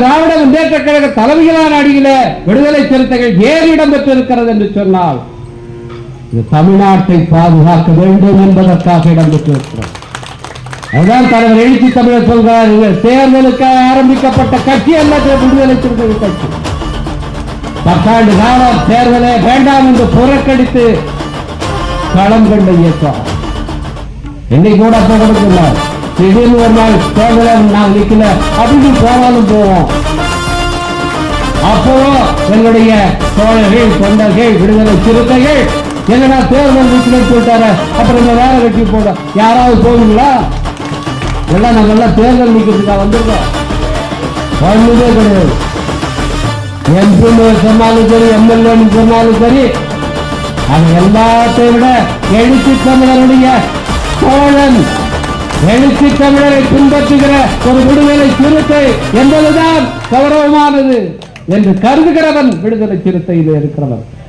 திராவிட முன்னேற்ற கழக தலைமையிலான அணியில விடுதலை சிறுத்தைகள் ஏன் இடம் பெற்றிருக்கிறது என்று சொன்னால் தமிழ்நாட்டை பாதுகாக்க வேண்டும் என்பதற்காக இடம் பெற்றிருக்கிறோம். அதுதான் தலைவர் எழுச்சி தமிழர் சொல்கிறார்கள், தேர்தலுக்காக ஆரம்பிக்கப்பட்ட கட்சி அல்ல விடுதலை சிறுத்தைகள் கட்சி. 10 ஆண்டு காலம் தேர்தலே வேண்டாம் என்று புறக்கணித்து களம் கண்ட இயக்கம். இன்னைக்கு கூட அப்ப கொடுக்கல, திடீர்னு ஒரு நாள் தேர்தலை நாங்கள் நிக்கல அப்படின்னு போனாலும் போவோம். அப்போ எங்களுடைய தோழர்கள் தொண்டர்கள் விடுதலை சிறுத்தைகள் என்னடா தேர்தல் நிக்கலன்னு சொல்லிட்டாரு, அப்புறம் இந்த வேற கட்சி போட யாராவது போவீங்களா? எல்லாம் நாங்க எல்லாம் தேர்தல் நிக்கிறதுக்காக வந்திருக்கோம். ஒண்ணுமே கிடையாது. எம்பி சொன்னாலும் சரி, எம்எல்ஏ சொன்னாலும் சரி, அது எல்லாத்தையும் விட எழுச்சி தமிழருடைய தோழன், எழுச்சி தமிழரை பின்பற்றுகிற ஒரு விடுதலை சிறுத்தை என்பதுதான் கௌரவமானது என்று கருதுகிறவன் விடுதலை சிறுத்தையில் இருக்கிறவன்.